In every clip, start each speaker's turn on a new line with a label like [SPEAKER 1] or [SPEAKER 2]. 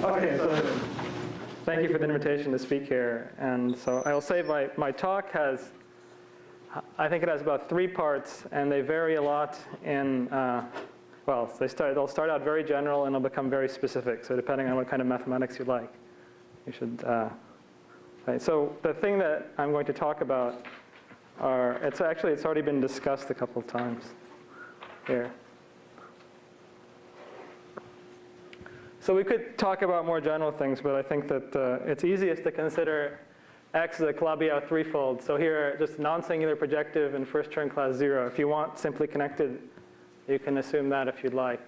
[SPEAKER 1] Okay, so thank you for the invitation to speak here. And so I will say my talk has, I think it has about 3 parts, and they vary a lot in, well, they'll start out very general and they'll become very specific. So depending on what kind of mathematics you like, you should, right. So the thing that I'm going to talk about it's already been discussed a couple of times here. So we could talk about more general things, but I think that it's easiest to consider X as a Calabi-Yau threefold. So here, just non-singular projective in first term class 0. If you want simply connected, you can assume that if you'd like.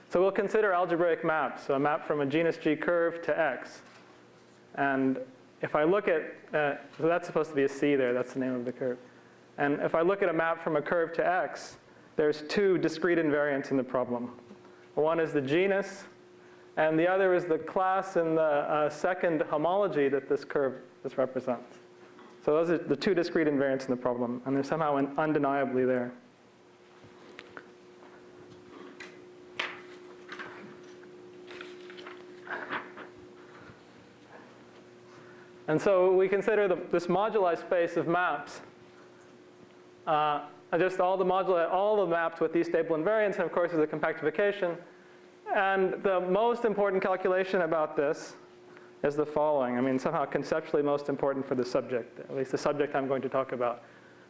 [SPEAKER 1] So we'll consider algebraic maps, so a map from a genus G curve to X. And if I look at, so that's supposed to be a C there, that's the name of the curve. And if I look at a map from a curve to X, there's 2 discrete invariants in the problem. One is the genus, and the other is the class in the second homology that this curve represents. So those are the 2 discrete invariants in the problem, and they're somehow undeniably there. And so we consider this moduli space of maps, just all the maps with these stable invariants, and of course there's a compactification. And the most important calculation about this is the following. I mean, somehow conceptually most important for the subject, at least the subject I'm going to talk about,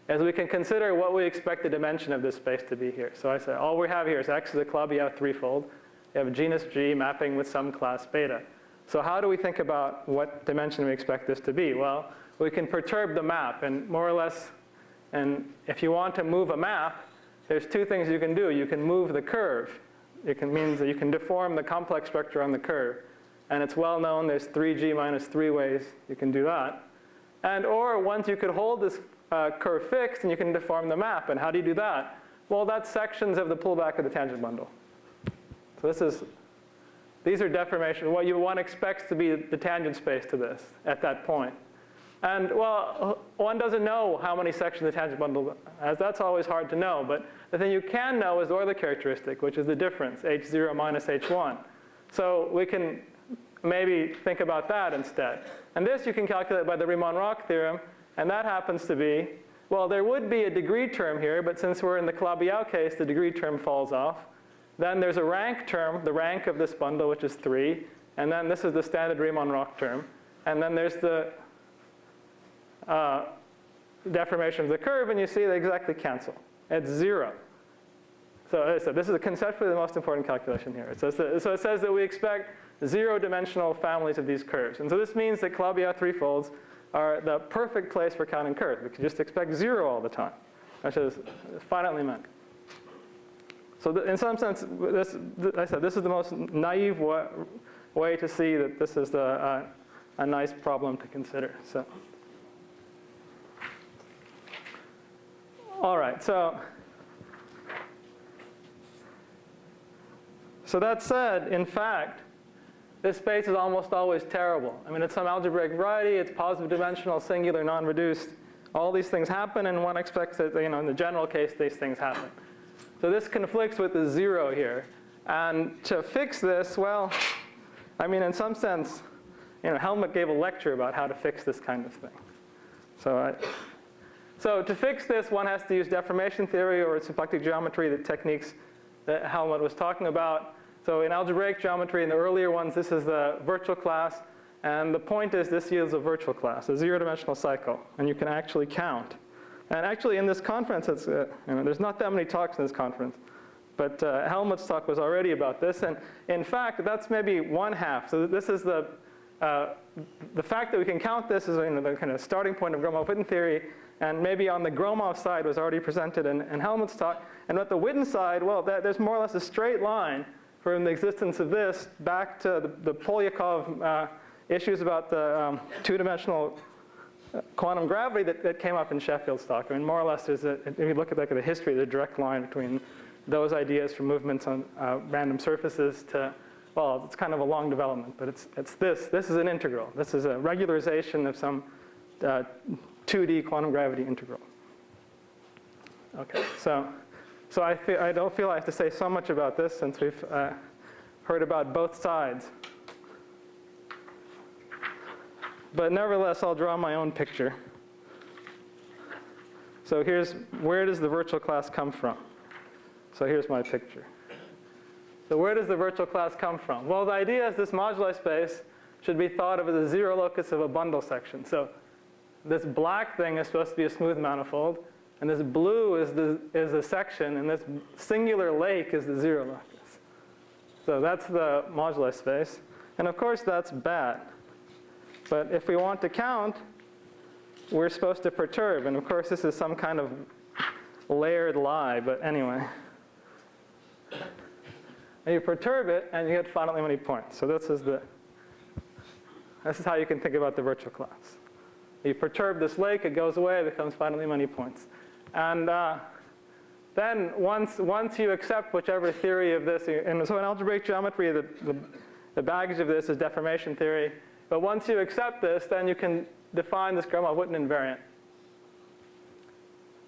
[SPEAKER 1] is we can consider what we expect the dimension of this space to be here. So I say all we have here is X is a Calabi-Yau threefold. We have a genus G mapping with some class beta. So how do we think about what dimension we expect this to be? Well, we can perturb the map, and more or less, and if you want to move a map, there's 2 things you can do. You can move the curve. It means that you can deform the complex structure on the curve. And it's well known there's 3G minus 3 ways you can do that. Or once you could hold this curve fixed and you can deform the map. And how do you do that? Well, that's sections of the pullback of the tangent bundle. So these are deformations. What one expects to be the tangent space to this at that point. And well, one doesn't know how many sections the tangent bundle has. That's always hard to know. But the thing you can know is the Euler characteristic, which is the difference, H0 minus H1. So we can maybe think about that instead. And this you can calculate by the Riemann-Roch theorem. And that happens to be, well, there would be a degree term here. But since we're in the Calabi-Yau case, the degree term falls off. Then there's a rank term, the rank of this bundle, which is 3. And then this is the standard Riemann-Roch term. And then there's the deformation of the curve, and you see they exactly cancel. It's 0. So this is conceptually the most important calculation here. So it says that we expect 0-dimensional families of these curves. And so this means that Calabi-Yau threefolds are the perfect place for counting curves. We can just expect 0 all the time, which is finitely meant. So in some sense, this is the most naive way to see that this is a nice problem to consider. All right, so that said, in fact, this space is almost always terrible. I mean, it's some algebraic variety. It's positive dimensional, singular, non-reduced. All these things happen, and one expects that, in the general case, these things happen. So this conflicts with the 0 here. And to fix this, well, I mean, in some sense, Helmut gave a lecture about how to fix this kind of thing. So to fix this, one has to use deformation theory or symplectic geometry, the techniques that Helmut was talking about. So in algebraic geometry, in the earlier ones, this is the virtual class. And the point is this yields a virtual class, a 0-dimensional cycle. And you can actually count. And actually in this conference, there's not that many talks in this conference. But Helmut's talk was already about this. And in fact, that's maybe 1/2. So this is the fact that we can count this is the kind of starting point of Gromov-Witten theory. And maybe on the Gromov side was already presented in Helmut's talk. And at the Witten side, well, there's more or less a straight line from the existence of this back to the Polyakov issues about the 2-dimensional quantum gravity that came up in Sheffield's talk. I mean, more or less, if you look at the history, there's a direct line between those ideas from movements on random surfaces to, well, it's kind of a long development, but it's this. This is an integral. This is a regularization of some 2D quantum gravity integral. Okay, so I don't feel I have to say so much about this since we've heard about both sides. But nevertheless, I'll draw my own picture. So where does the virtual class come from? So here's my picture. So where does the virtual class come from? Well, the idea is this moduli space should be thought of as a zero locus of a bundle section. So this black thing is supposed to be a smooth manifold, and this blue is a section, and this singular lake is the zero locus. So that's the moduli space. And of course, that's bad. But if we want to count, we're supposed to perturb. And of course, this is some kind of layered lie, but anyway. And you perturb it, and you get finitely many points. So this is how you can think about the virtual class. You perturb this lake, it goes away, it becomes finitely many points. And then once you accept whichever theory of this, and so in algebraic geometry, the baggage of this is deformation theory. But once you accept this, then you can define this Gromov-Witten invariant,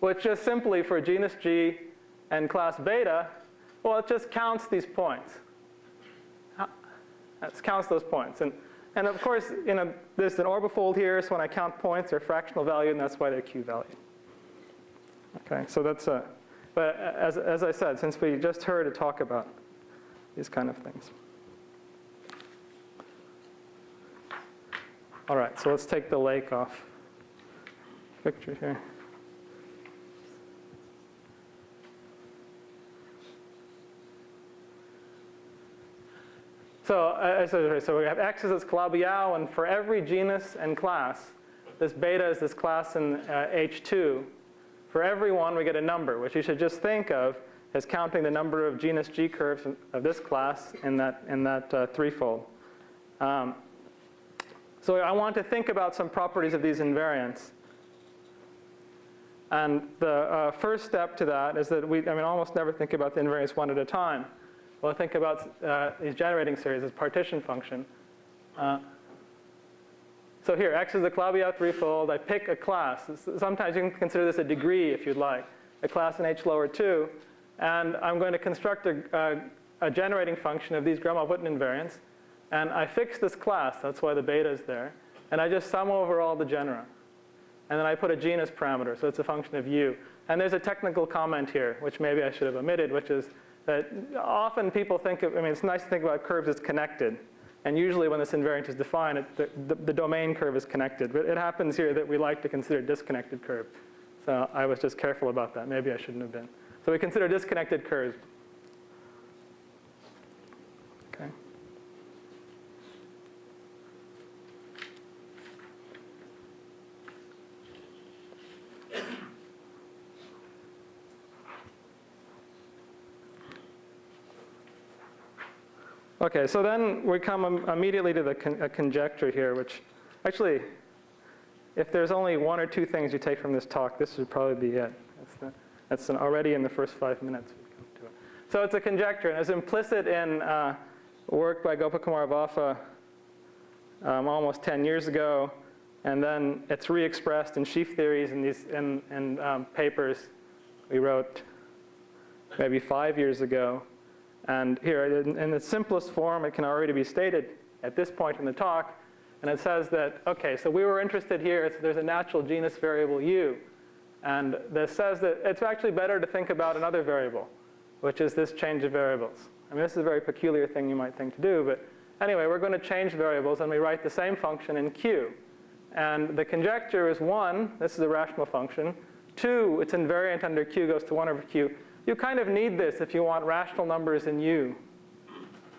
[SPEAKER 1] which just simply for genus G and class beta, well, it just counts these points. It counts those points. And of course, there's an orbifold here, so when I count points, they're fractional valued, and that's why they're Q valued. Okay, so that's but as I said, since we just heard a talk about these kind of things. All right, so let's take the lake off picture here. So we have X is this Calabi-Yau, and for every genus and class, this beta is this class in H2. For every one, we get a number, which you should just think of as counting the number of genus G curves of this class in that threefold. So I want to think about some properties of these invariants. And the first step to that is that we almost never think about the invariants one at a time. We'll think about these generating series as partition function. So here, X is the Calabi-Yau threefold. I pick a class. Sometimes you can consider this a degree if you'd like, a class in H lower 2. And I'm going to construct a generating function of these Gromov-Witten invariants. And I fix this class. That's why the beta is there. And I just sum over all the genera. And then I put a genus parameter. So it's a function of U. And there's a technical comment here, which maybe I should have omitted, which is that often people think of, it's nice to think about curves as connected. And usually when this invariant is defined, the domain curve is connected. But it happens here that we like to consider disconnected curves. So I was just careful about that. Maybe I shouldn't have been. So we consider disconnected curves. Okay. Okay, so then we come immediately to a conjecture here, which actually, if there's only one or two things you take from this talk, this would probably be it. That's already in the first 5 minutes we come to it. So it's a conjecture, and it's implicit in work by Gopakumar-Vafa almost 10 years ago, and then it's re-expressed in sheaf theories in these papers we wrote maybe 5 years ago. And here, in the simplest form, it can already be stated at this point in the talk. And it says that, okay, so we were interested here, there's a natural genus variable U. And this says that it's actually better to think about another variable, which is this change of variables. This is a very peculiar thing you might think to do. But anyway, we're going to change variables, and we write the same function in Q. And the conjecture is 1, this is a rational function. 2, it's invariant under Q goes to 1 over Q. You kind of need this if you want rational numbers in U.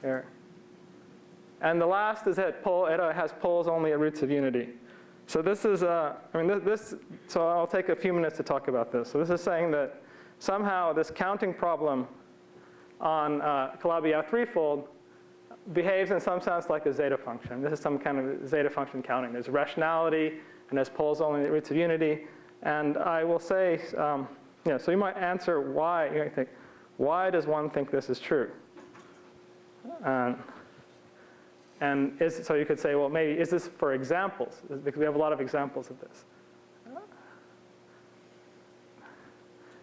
[SPEAKER 1] Here. And the last is that it has poles only at roots of unity. So this is, so I'll take a few minutes to talk about this. So this is saying that somehow this counting problem on Calabi-Yau threefold behaves in some sense like a zeta function. This is some kind of zeta function counting. There's rationality, and there's poles only at roots of unity. And I will say, so you might answer why. You might think, why does one think this is true? So you could say, well, maybe is this for examples? Because we have a lot of examples of this.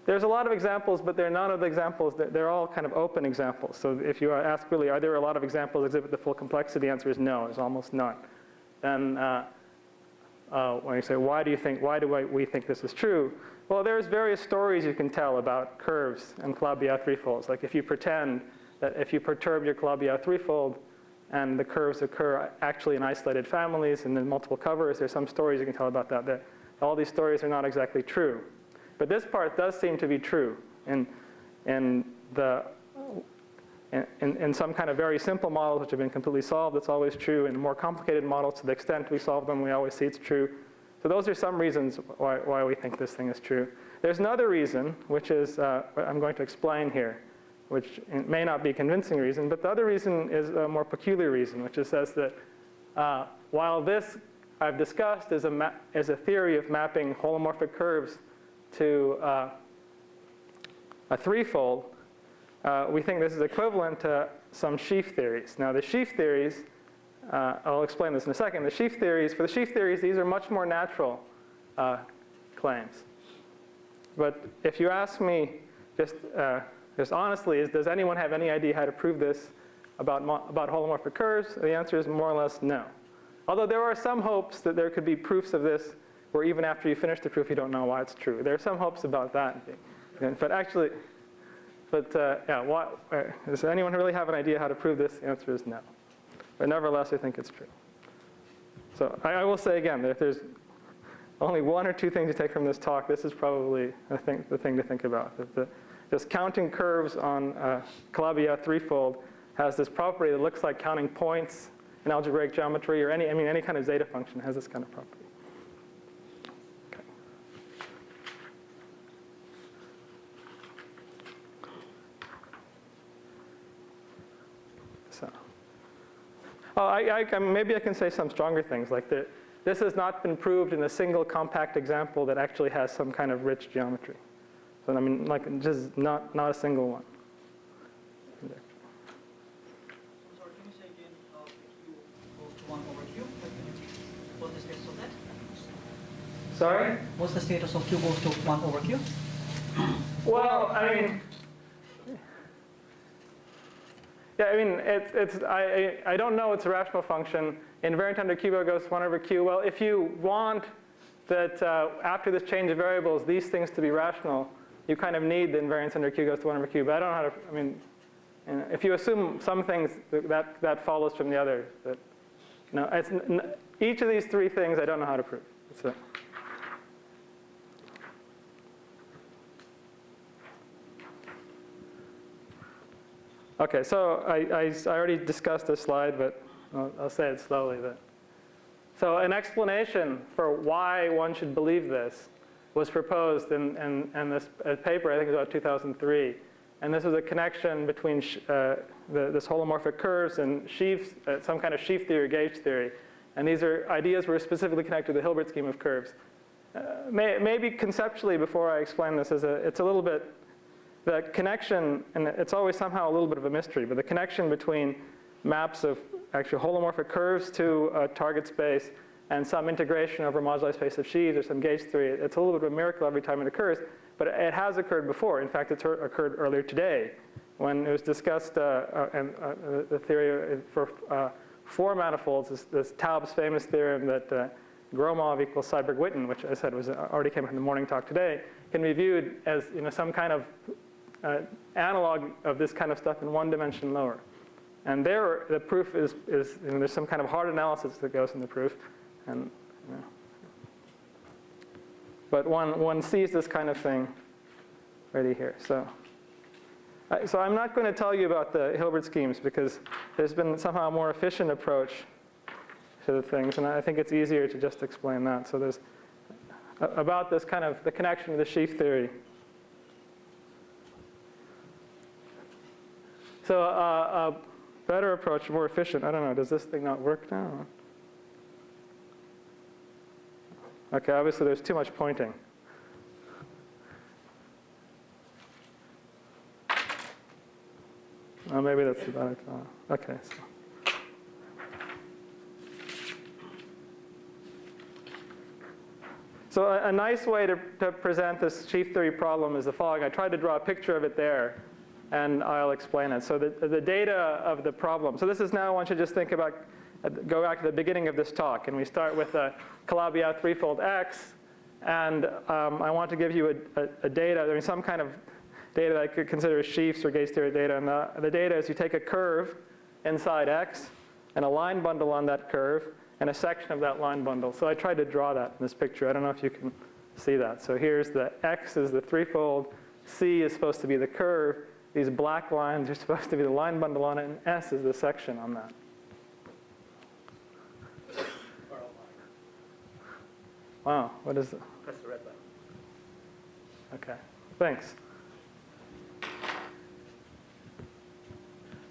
[SPEAKER 1] There's a lot of examples, but none of the examples, they're all kind of open examples. So if you ask really, are there a lot of examples that exhibit the full complexity? The answer is no, there's almost none. And when you say, why do we think this is true? Well, there's various stories you can tell about curves and Calabi-Yau threefolds. Like if you pretend that if you perturb your Calabi-Yau threefold and the curves occur actually in isolated families and in multiple covers, there's some stories you can tell about that. That all these stories are not exactly true. But this part does seem to be true in some kind of very simple models which have been completely solved. It's always true. In more complicated models, to the extent we solve them, we always see it's true. So those are some reasons why we think this thing is true. There's another reason, which is what I'm going to explain here, which may not be a convincing reason, but the other reason is a more peculiar reason, which says that while this I've discussed is a theory of mapping holomorphic curves to a threefold, we think this is equivalent to some sheaf theories. Now, the sheaf theories, I'll explain this in a second. For the sheaf theories, these are much more natural claims. But if you ask me just honestly, does anyone have any idea how to prove this about holomorphic curves? The answer is more or less no. Although there are some hopes that there could be proofs of this where even after you finish the proof, you don't know why it's true. There are some hopes about that. Does anyone really have an idea how to prove this? The answer is no. But nevertheless, I think it's true. So I will say again that if there's only one or two things to take from this talk, this is probably the thing to think about. Just counting curves on Calabi-Yau threefold has this property that looks like counting points in algebraic geometry or any kind of zeta function has this kind of property. Okay. So, maybe I can say some stronger things like that. This has not been proved in a single compact example that actually has some kind of rich geometry. So just not a single one.
[SPEAKER 2] Sorry, can you say again how Q goes to 1 over Q? What's the status of that?
[SPEAKER 1] Sorry?
[SPEAKER 2] What's the status of Q goes to 1 over Q?
[SPEAKER 1] Well, I don't know it's a rational function. Invariant under Q goes to 1 over Q. Well, if you want that after this change of variables, these things to be rational, you kind of need the invariance under Q goes to 1 over Q. But I don't know how to, if you assume some things, that follows from the others. But each of these three things I don't know how to prove. That's it. Okay, so I already discussed this slide, but I'll say it slowly. So an explanation for why one should believe this was proposed in this paper, I think it was about 2003. And this was a connection between this holomorphic curves and sheaves, some kind of sheaf theory, gauge theory. And these ideas were specifically connected to the Hilbert scheme of curves. Maybe conceptually, before I explain this, it's a little bit, the connection, and it's always somehow a little bit of a mystery, but the connection between maps of actual holomorphic curves to a target space and some integration over a moduli space of sheaves or some gauge theory, it's a little bit of a miracle every time it occurs, but it has occurred before. In fact, it occurred earlier today when it was discussed, the theory for four manifolds, this Taub's famous theorem that Gromov equals Seiberg-Witten, which I said already came up in the morning talk today, can be viewed as some kind of analog of this kind of stuff in one dimension lower. And there, the proof is there's some kind of hard analysis that goes in the proof. And, but one sees this kind of thing right here. So I'm not going to tell you about the Hilbert schemes because there's been somehow a more efficient approach to the things, and I think it's easier to just explain that. So there's about this kind of the connection to the sheaf theory. So a better approach, more efficient. I don't know. Does this thing not work now? Okay, obviously there's too much pointing. Oh, maybe that's about it. Okay. So a nice way to present this sheaf theory problem is the following. I tried to draw a picture of it there, and I'll explain it. So the data of the problem. So this is now, one should just think about go back to the beginning of this talk, and we start with a Calabi-Yau threefold X, and I want to give you a data, I mean some kind of data that I could consider as sheaves or gauge theory data, and the data is you take a curve inside X, and a line bundle on that curve, and a section of that line bundle. So I tried to draw that in this picture. I don't know if you can see that. So here's the X is the threefold, C is supposed to be the curve, these black lines are supposed to be the line bundle on it, and S is the section on that. Wow, what is it?
[SPEAKER 2] Press the red button.
[SPEAKER 1] Okay, thanks.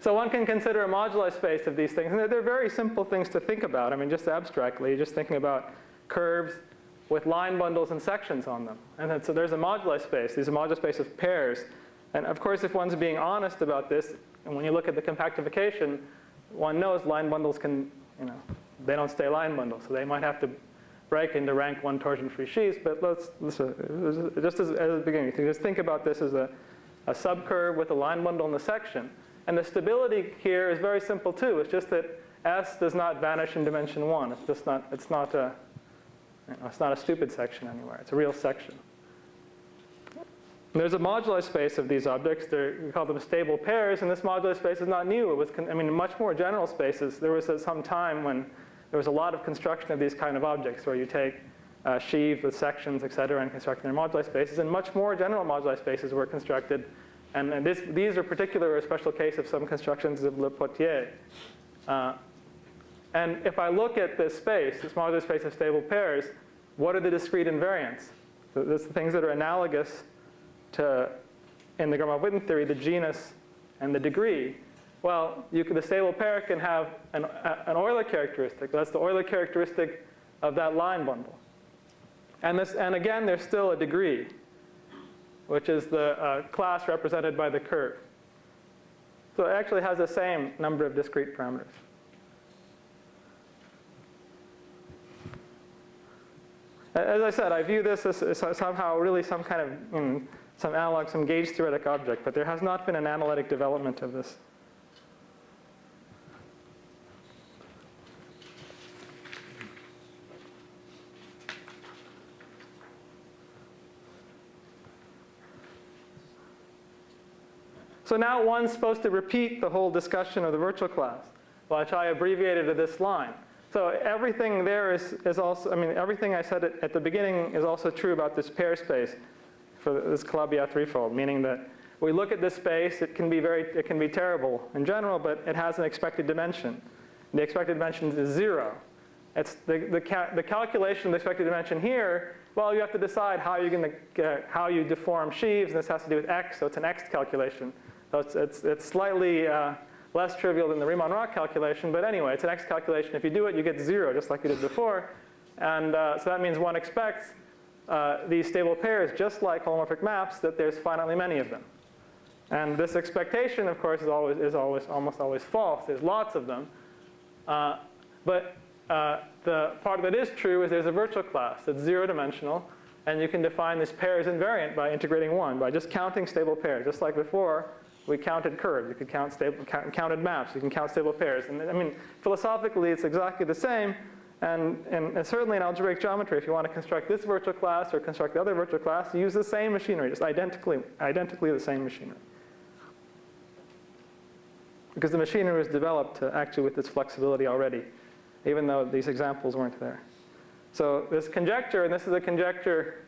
[SPEAKER 1] So one can consider a moduli space of these things. And they're very simple things to think about. I mean, just abstractly, just thinking about curves with line bundles and sections on them. And then, so there's a moduli space. There's a moduli space of pairs. And of course, if one's being honest about this, and when you look at the compactification, one knows line bundles can, they don't stay line bundles. So they might have to break into rank 1 torsion-free sheaves. But let's just as a beginning, just think about this as a subcurve with a line bundle in the section. And the stability here is very simple too. It's just that S does not vanish in dimension 1. It's just not. It's not a stupid section anywhere. It's a real section. And there's a moduli space of these objects. We call them stable pairs. And this moduli space is not new. It was, much more general spaces. There was some time when there was a lot of construction of these kind of objects, where you take sheaves with sections, et cetera, and construct their moduli spaces. And much more general moduli spaces were constructed. And these are particular, a special case of some constructions of Le Potier. And if I look at this space, this moduli space of stable pairs, what are the discrete invariants? So those are the things that are analogous to, in the Gromov-Witten theory, the genus and the degree. Well, the stable pair can have an Euler characteristic. That's the Euler characteristic of that line bundle. And again, there's still a degree, which is the class represented by the curve. So it actually has the same number of discrete parameters. As I said, I view this as somehow really some kind of, some analog, some gauge theoretic object, but there has not been an analytic development of this. So now one's supposed to repeat the whole discussion of the virtual class, which I abbreviated to this line. So everything there is also, everything I said at the beginning is also true about this pair space for this Calabi-Yau threefold, meaning that we look at this space, it can be terrible in general, but it has an expected dimension. The expected dimension is 0. It's the calculation of the expected dimension here. Well, you have to decide how you deform sheaves, and this has to do with X, so it's an X calculation. So it's slightly less trivial than the Riemann-Roch calculation, but anyway, it's an X calculation. If you do it, you get 0, just like you did before. And so that means one expects these stable pairs, just like holomorphic maps, that there's finitely many of them. And this expectation, of course, is almost always false. There's lots of them. But the part that is true is there's a virtual class that's 0-dimensional, and you can define this pair as invariant by integrating 1, by just counting stable pairs. Just like before, we counted curves. You could counted maps. You can count stable pairs. And philosophically, it's exactly the same. And certainly in algebraic geometry, if you want to construct this virtual class or construct the other virtual class, you use the same machinery, just identically the same machinery. Because the machinery was developed actually with this flexibility already, even though these examples weren't there. So this conjecture, and this is a conjecture,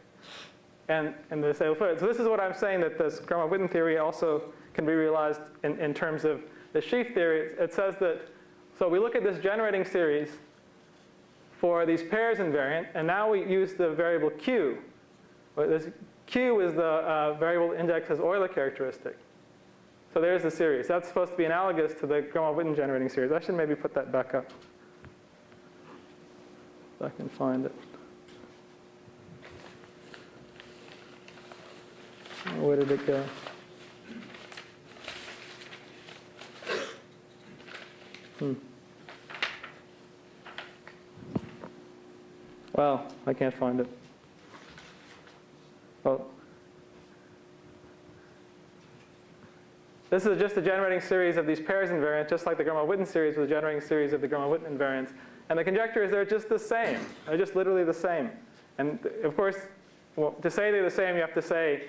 [SPEAKER 1] and the stable pair. So this is what I'm saying, that this Gromov-Witten theory also can be realized in terms of the sheaf theory. It says that, so we look at this generating series for these pairs invariant, and now we use the variable q. This q is the variable index as Euler characteristic. So there's the series. That's supposed to be analogous to the Gromov-Witten generating series. I should maybe put that back up, if I can find it. Where did it go? Well, I can't find it. Well, This is just a generating series of these pairs invariants, just like the Gromov-Witten series was a generating series of the Gromov-Witten invariants. And the conjecture is they're just the same. They're just literally the same. And of course, well, to say they're the same, you have to say,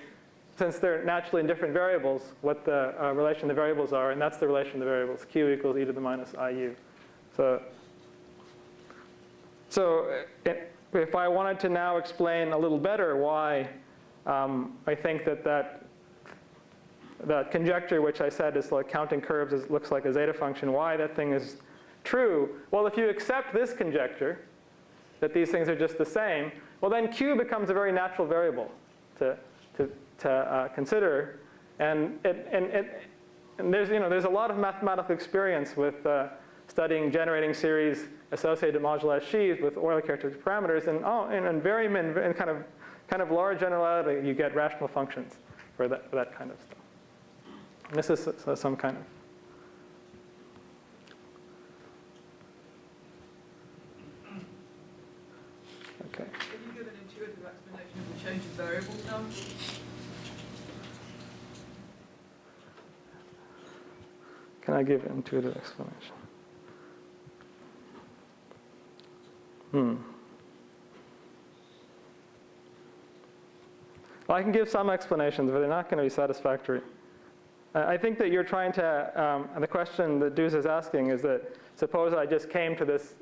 [SPEAKER 1] since they're naturally in different variables, what the relation of the variables are, and that's the relation of the variables, q equals e to the minus iu. So if I wanted to now explain a little better why I think that conjecture, which I said is like counting curves looks like a zeta function, why that thing is true, well, if you accept this conjecture, that these things are just the same, well, then q becomes a very natural variable to consider. And there's a lot of mathematical experience with studying generating series associated moduli sheaves with Euler characteristic parameters, and in kind of large generality, you get rational functions for that kind of stuff. And this is some kind of. Okay.
[SPEAKER 2] Can you give an intuitive explanation of the change of variables now?
[SPEAKER 1] Can I give an intuitive explanation? Well, I can give some explanations, but they're not going to be satisfactory. I think that you're trying to, the question that Deuce is asking is that suppose I just came to this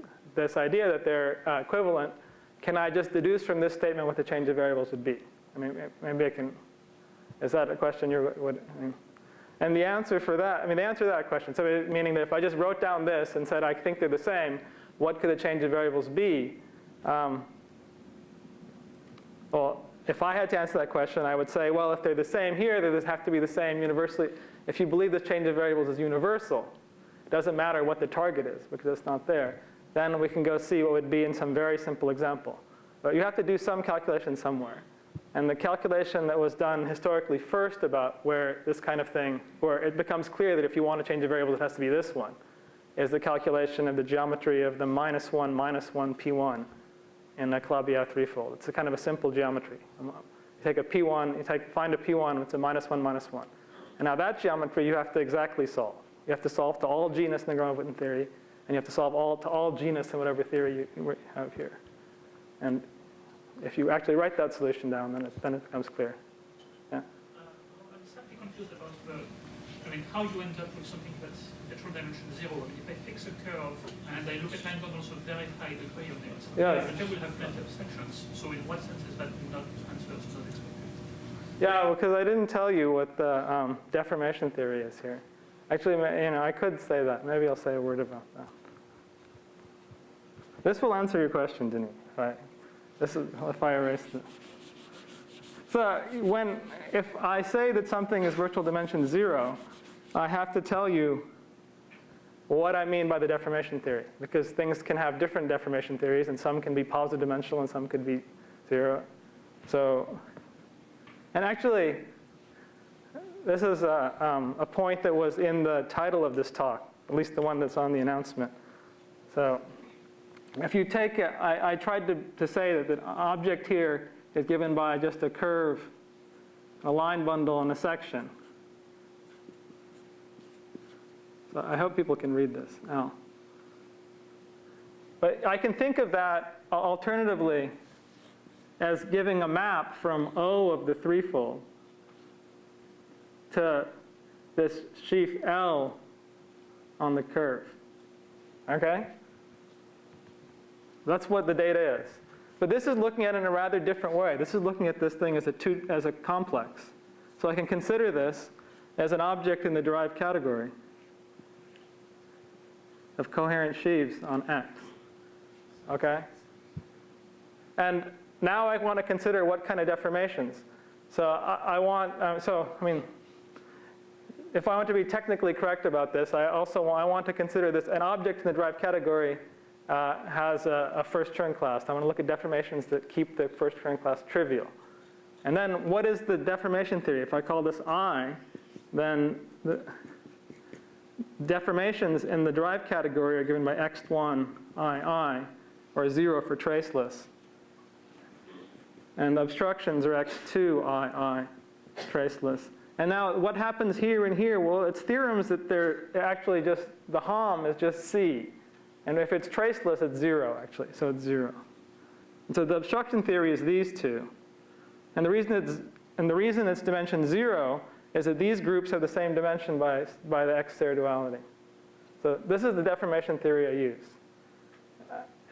[SPEAKER 1] idea that they're equivalent, can I just deduce from this statement what the change of variables would be? I mean, maybe I can, is that a question and the answer for that, the answer to that question, so meaning that if I just wrote down this and said I think they're the same, what could the change of variables be? Well, if I had to answer that question, I would say, well, if they're the same here, they have to be the same universally. If you believe this change of variables is universal, it doesn't matter what the target is because it's not there, then we can go see what would be in some very simple example. But you have to do some calculation somewhere. And the calculation that was done historically first about where this kind of thing, where it becomes clear that if you want to change a variable, it has to be this one, is the calculation of the geometry of the -1, -1 P1 in the Calabi-Yau threefold. It's a kind of a simple geometry. You take a P1, find a P1, it's a -1, -1. And now that geometry you have to exactly solve. You have to solve to all genus in the Gromov-Witten theory, and you have to solve to all genus in whatever theory you have here. And if you actually write that solution down, then it becomes clear. Yeah?
[SPEAKER 3] I'm slightly confused about how you end up with something that's natural dimension 0. If I fix a curve and I look at line bundles of very high degree on it,
[SPEAKER 1] yes.
[SPEAKER 3] The curve will have plenty of sections. So in what sense is that not transversed, not expected?
[SPEAKER 1] Yeah, well, because I didn't tell you what the deformation theory is here. Actually, I could say that. Maybe I'll say a word about that. This will answer your question, Denis. Right? If I erase this. So if I say that something is virtual dimension 0, I have to tell you what I mean by the deformation theory, because things can have different deformation theories, and some can be positive dimensional and some could be 0. So, and actually, this is a point that was in the title of this talk, at least the one that's on the announcement. So, if you take it, I tried to say that the object here is given by just a curve, a line bundle, and a section. So I hope people can read this now. But I can think of that alternatively as giving a map from O of the threefold to this sheaf L on the curve. Okay? That's what the data is. But this is looking at it in a rather different way. This is looking at this thing as a complex. So I can consider this as an object in the derived category of coherent sheaves on X. Okay? And now I want to consider what kind of deformations. So if I want to be technically correct about this, I want to consider this an object in the derived category has a first Chern class. I want to look at deformations that keep the first Chern class trivial. And then what is the deformation theory? If I call this I, then the deformations in the derived category are given by x1 I, or 0 for traceless. And obstructions are x2 I, traceless. And now what happens here and here? Well, it's theorems that they're actually just, the HOM is just C. And if it's traceless, it's 0, actually. So it's 0. And so the obstruction theory is these two. And the reason it's dimension 0 is that these groups have the same dimension by the X-Thayer duality. So this is the deformation theory I use.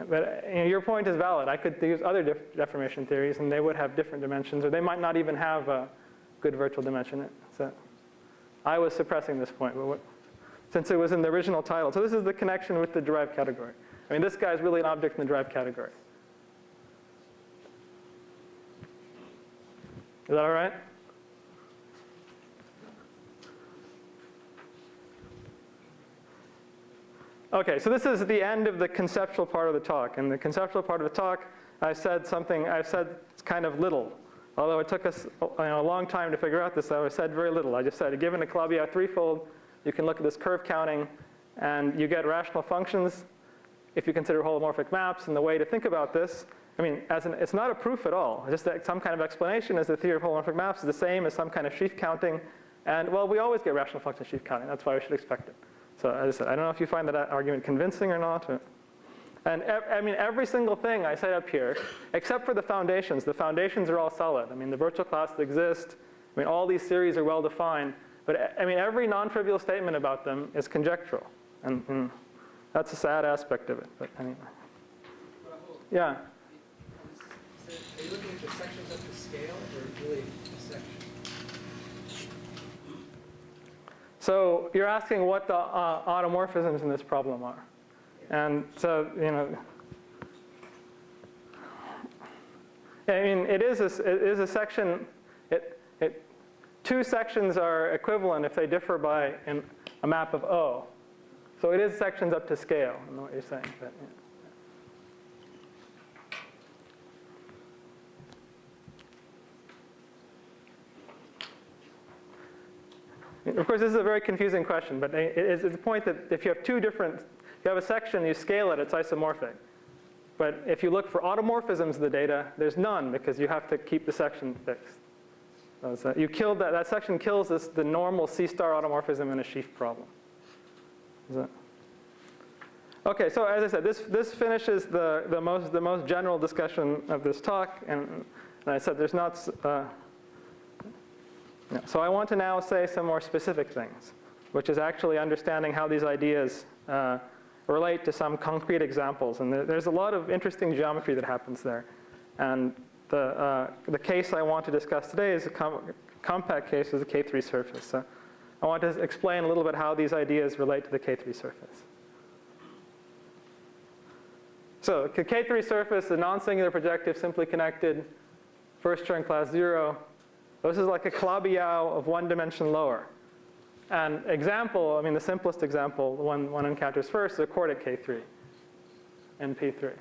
[SPEAKER 1] But your point is valid. I could use other deformation theories, and they would have different dimensions, or they might not even have a good virtual dimension. So I was suppressing this point, but since it was in the original title. So this is the connection with the derived category. I mean, this guy is really an object in the derived category. Is that all right? Okay, so this is the end of the conceptual part of the talk. And the conceptual part of the talk, I've said kind of little. Although it took us a long time to figure out this, I said very little. I just said, given a Calabi-Yau threefold, you can look at this curve counting, and you get rational functions if you consider holomorphic maps. And the way to think about this, I mean, it's not a proof at all. It's just some kind of explanation, as the theory of holomorphic maps is the same as some kind of sheaf counting. And, well, we always get rational function sheaf counting. That's why we should expect it. So as I said, I don't know if you find that argument convincing or not. And I mean, every single thing I say up here, except for the foundations are all solid. I mean, the virtual classes exist. I mean, all these series are well defined. But I mean, every non-trivial statement about them is conjectural. And that's a sad aspect of it. But anyway.
[SPEAKER 4] Rahul,
[SPEAKER 1] Yeah.
[SPEAKER 4] So are you looking at the sections up to scale, or really a section?
[SPEAKER 1] So you're asking what the automorphisms in this problem are. And so, I mean, it is a section. Two sections are equivalent if they differ by a map of O. So it is sections up to scale, I know what you're saying. But, Of course, this is a very confusing question, but it's the point that if you have a section, you scale it, it's isomorphic. But if you look for automorphisms of the data, there's none, because you have to keep the section fixed. So you killed that section kills the normal C-star automorphism in a sheaf problem. Okay, so as I said, this finishes the most general discussion of this talk, and I said there's not. So I want to now say some more specific things, which is actually understanding how these ideas relate to some concrete examples. And there's a lot of interesting geometry that happens there. And the case I want to discuss today is a compact case of the K3 surface. So I want to explain a little bit how these ideas relate to the K3 surface. So the K3 surface is a non-singular projective, simply connected, first Chern class 0. This is like a Calabi-Yau of one dimension lower. And example, I mean, the simplest example, the one encounters first, is a chord at K3 in P3.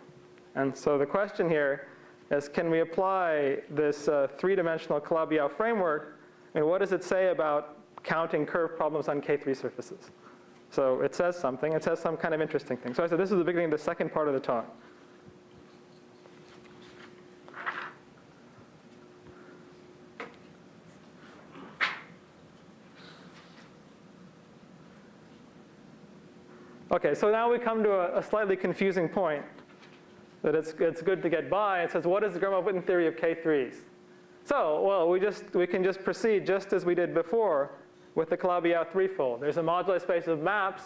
[SPEAKER 1] And so the question here is, can we apply this three-dimensional Calabi-Yau framework? I mean, what does it say about counting curve problems on K3 surfaces? So it says something. It says some kind of interesting thing. So I said this is the beginning of the second part of the talk. Okay, so now we come to a slightly confusing point that it's good to get by. It says, what is the Gromov-Witten theory of K3s? So, well, we can just proceed just as we did before with the Calabi-Yau threefold. There's a moduli space of maps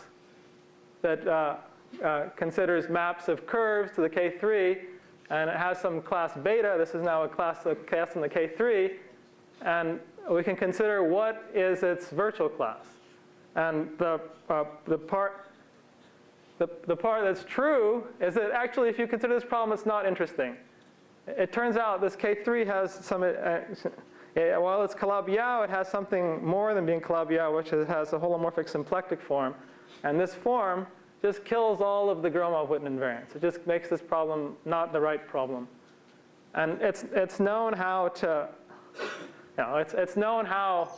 [SPEAKER 1] that considers maps of curves to the K3, and it has some class beta. This is now a class in the K3, and we can consider what is its virtual class. And the part that's true is that actually, if you consider this problem, it's not interesting. It turns out this K3 has some, while it's Calabi-Yau, it has something more than being Calabi-Yau, which it has a holomorphic symplectic form. And this form just kills all of the Gromov-Witten invariants. It just makes this problem not the right problem. And it's known how to, it's known how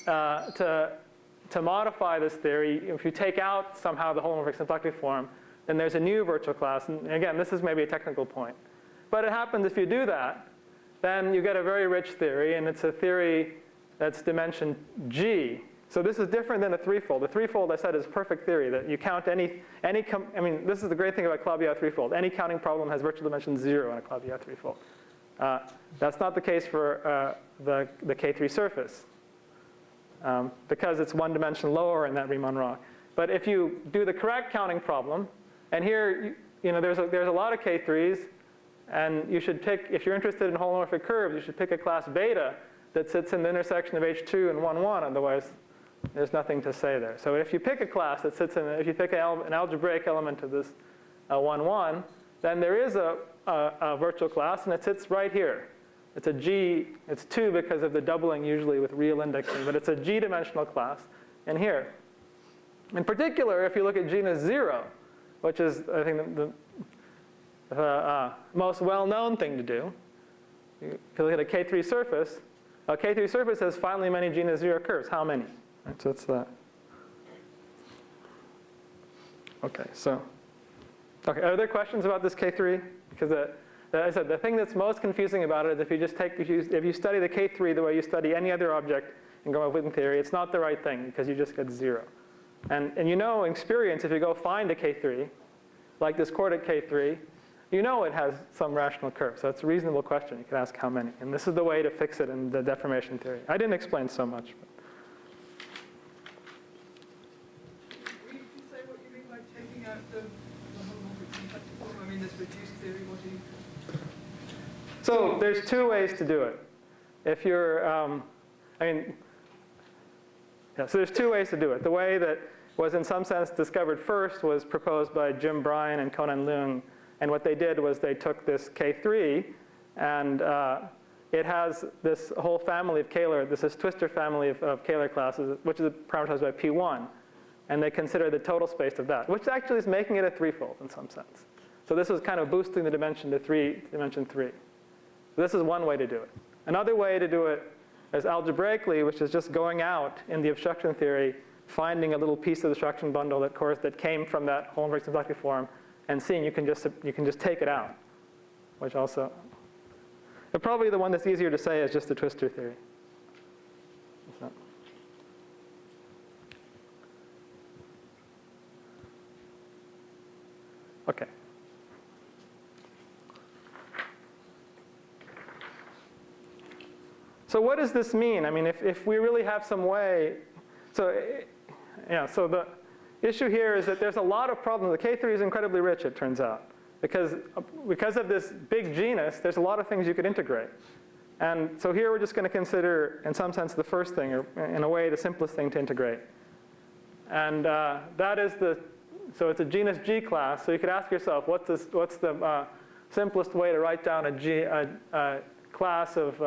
[SPEAKER 1] to modify this theory. If you take out somehow the holomorphic symplectic form, then there's a new virtual class. And again, this is maybe a technical point. But it happens if you do that, then you get a very rich theory. And it's a theory that's dimension G. So this is different than a threefold. The threefold, I said, is perfect theory, that you count I mean, this is the great thing about Clavier threefold. Any counting problem has virtual dimension 0 in a Clavier threefold. That's not the case for the K3 surface, because it's one dimension lower in that Riemann rock. But if you do the correct counting problem, and here, there's a lot of K3s, and you should pick, if you're interested in holomorphic curves, you should pick a class beta that sits in the intersection of H2 and 1, 1, otherwise there's nothing to say there. So if you pick a class that sits in, if you pick an algebraic element of this 1, 1, then there is a virtual class, and it sits right here. It's a G, it's 2 because of the doubling usually with real indexing, but it's a G-dimensional class in here. In particular, if you look at genus 0, which is, I think, the most well-known thing to do, if you look at a K3 surface, a K3 surface has finally many genus 0 curves. How many? Right, so it's that. Okay, are there questions about this K3? Because as I said, the thing that's most confusing about it is if you study the K3 the way you study any other object in Gopakumar-Vafa theory, it's not the right thing because you just get 0. And in experience, if you go find a K3, like this chordate K3, it has some rational curve. So it's a reasonable question. You can ask how many. And this is the way to fix it in the deformation theory. I didn't explain so much. But.
[SPEAKER 4] Will you say what you mean by taking out the homomorphic symplectic form? I mean, this reduced theory, what do you...
[SPEAKER 1] So there's 2 ways to do it. If you're, so there's 2 ways to do it. The way that was in some sense discovered first was proposed by Jim Bryan and Conan Leung. And what they did was they took this K3, and it has this whole family of Kähler, this is Twister family of Kähler classes, which is parameterized by P1. And they consider the total space of that, which actually is making it a threefold in some sense. So this was kind of boosting the dimension to dimension 3. So this is one way to do it. Another way to do it is algebraically, which is just going out in the obstruction theory, finding a little piece of the obstruction bundle that came from that holomorphic symplectic form, and seeing you can just take it out, which also, but probably the one that's easier to say is just the twister theory. So. Okay. So what does this mean? I mean, if we really have some way, so the issue here is that there's a lot of problems. The K3 is incredibly rich, it turns out. Because of this big genus, there's a lot of things you could integrate. And so here we're just going to consider, in some sense, the first thing, or in a way, the simplest thing to integrate. And that is so it's a genus G class. So you could ask yourself, what's the simplest way to write down a class of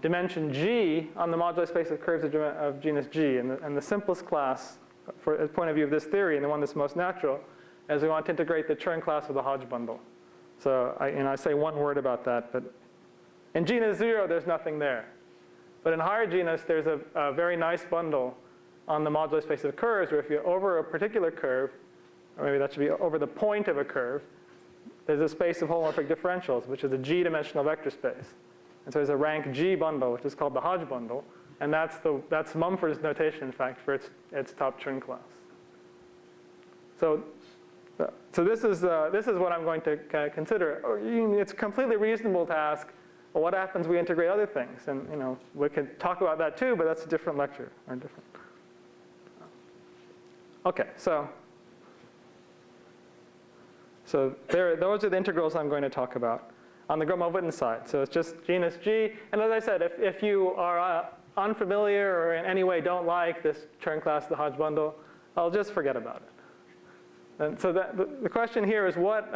[SPEAKER 1] dimension G on the modular space of curves of genus G. And the simplest class, from the point of view of this theory, and the one that's most natural, is we want to integrate the Chern class of the Hodge bundle. So I say one word about that, but in genus 0, there's nothing there. But in higher genus, there's a very nice bundle on the modular space of curves, where if you're over a particular curve, or maybe that should be over the point of a curve, there's a space of holomorphic differentials, which is a G-dimensional vector space. And so there's a rank G bundle, which is called the Hodge bundle, and that's Mumford's notation, in fact, for its top Chern class. So this is what I'm going to consider. It's completely reasonable to ask, well, what happens if we integrate other things? And we can talk about that too, but that's a different lecture or different. Okay, so those are the integrals I'm going to talk about on the Gromov-Witten side. So it's just genus G. And as I said, if you are unfamiliar or in any way don't like this Chern class of the Hodge bundle, I'll just forget about it. And so the question here is what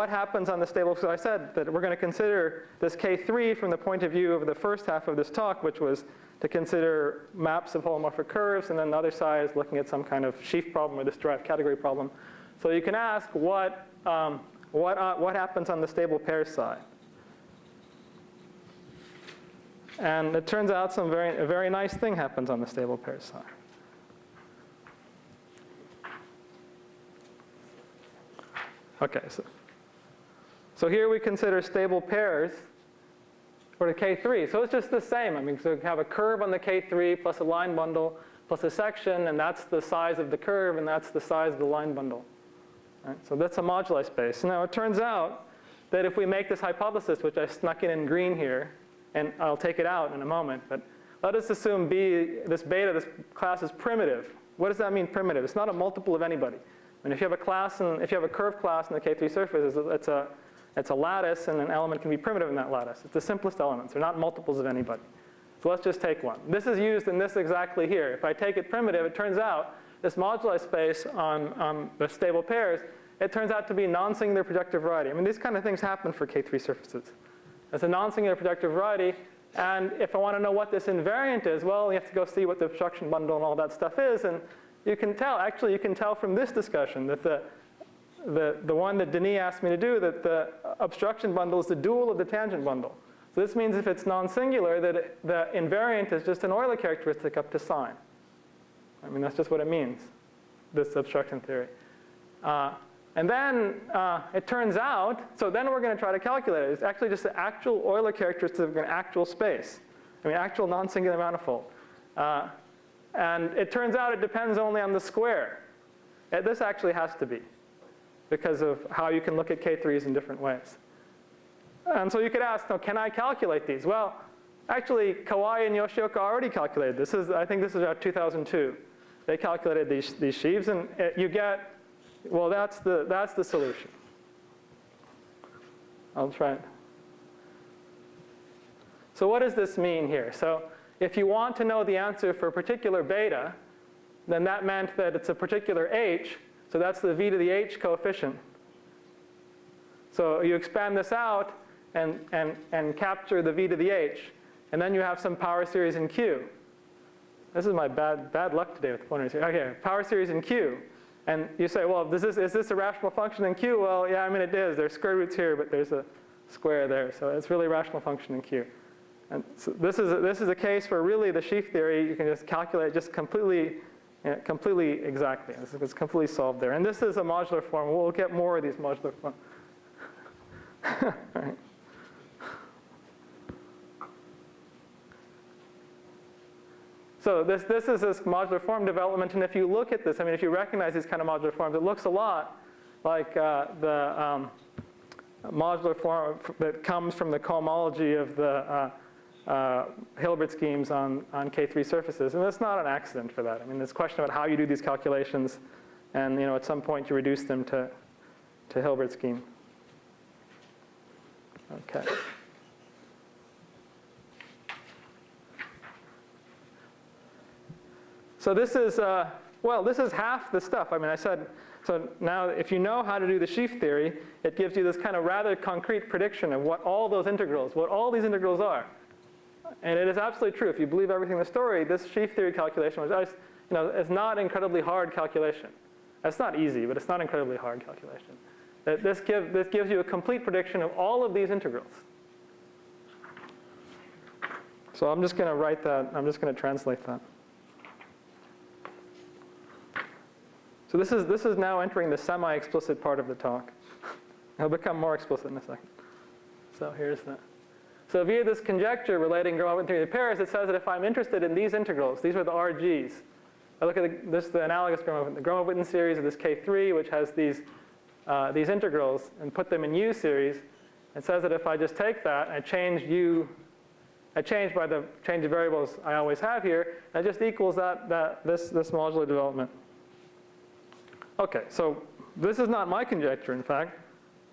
[SPEAKER 1] happens on the stable? So I said that we're going to consider this K3 from the point of view of the first half of this talk, which was to consider maps of holomorphic curves, and then the other side is looking at some kind of sheaf problem or this derived category problem. So you can ask what happens on the stable pairs side. And it turns out a very nice thing happens on the stable pairs side. Okay, so here we consider stable pairs for the K3. So it's just the same. I mean, so you have a curve on the K3 plus a line bundle plus a section, and that's the size of the curve, and that's the size of the line bundle. Right? So that's a moduli space. Now it turns out that if we make this hypothesis, which I snuck in green here, and I'll take it out in a moment, but let us assume this beta, this class is primitive. What does that mean, primitive? It's not a multiple of anybody. I mean, if you have a class, and if you have a curved class in the K3 surface, it's a lattice, and an element can be primitive in that lattice. It's the simplest elements. They're not multiples of anybody. So let's just take one. This is used in this exactly here. If I take it primitive, it turns out this moduli space on the stable pairs, it turns out to be non-singular projective variety. I mean, these kind of things happen for K3 surfaces. It's a non-singular projective variety, and if I want to know what this invariant is, well, you have to go see what the obstruction bundle and all that stuff is, and you can tell, actually you can tell from this discussion that the one that Denis asked me to do, that the obstruction bundle is the dual of the tangent bundle. So this means if it's non-singular, that the invariant is just an Euler characteristic up to sign. I mean, that's just what it means, this obstruction theory. And then it turns out, so then we're going to try to calculate it. It's actually just the actual Euler characteristic of an actual space. I mean, actual non-singular manifold. And it turns out it depends only on the square. This actually has to be, because of how you can look at K3s in different ways. And so you could ask, can I calculate these? Well, actually, Kawai and Yoshioka already calculated this. I think this is about 2002. They calculated these sheaves, and you get, well, that's the solution. I'll try it. So what does this mean here? So if you want to know the answer for a particular beta, then that meant that it's a particular h. So that's the v to the h coefficient. So you expand this out and capture the v to the h. And then you have some power series in Q. This is my bad luck today with pointers here. Okay, power series in Q. And you say, well, is this a rational function in Q? Well, yeah, I mean, it is. There's square roots here, but there's a square there. So it's really a rational function in Q. And so this is a case where really the sheaf theory, you can just calculate just completely exactly. It's completely solved there. And this is a modular form. We'll get more of these modular forms. All right. So this is this modular form development, and if you look at this, I mean, if you recognize these kind of modular forms, it looks a lot like the modular form that comes from the cohomology of the Hilbert schemes on K3 surfaces, and that's not an accident for that. I mean, there's a question about how you do these calculations, and at some point you reduce them to Hilbert scheme. Okay. So this is, this is half the stuff. I mean, I said, so now if you know how to do the sheaf theory, it gives you this kind of rather concrete prediction of what all these integrals are. And it is absolutely true. If you believe everything in the story, this sheaf theory calculation, which is not an incredibly hard calculation. It's not easy, but it's not an incredibly hard calculation. This gives you a complete prediction of all of these integrals. So I'm just going to write that. I'm just going to translate that. So this is now entering the semi-explicit part of the talk. It'll become more explicit in a second. So here's that. So via this conjecture relating Gromov-Witten theory of pairs, it says that if I'm interested in these integrals, these are the RGs. I look at the analogous Gromov-Witten series of this K3, which has these integrals, and put them in U series. It says that if I just take that and change U, I change by the change of variables I always have here, it just equals this modular development. Okay, so this is not my conjecture, in fact.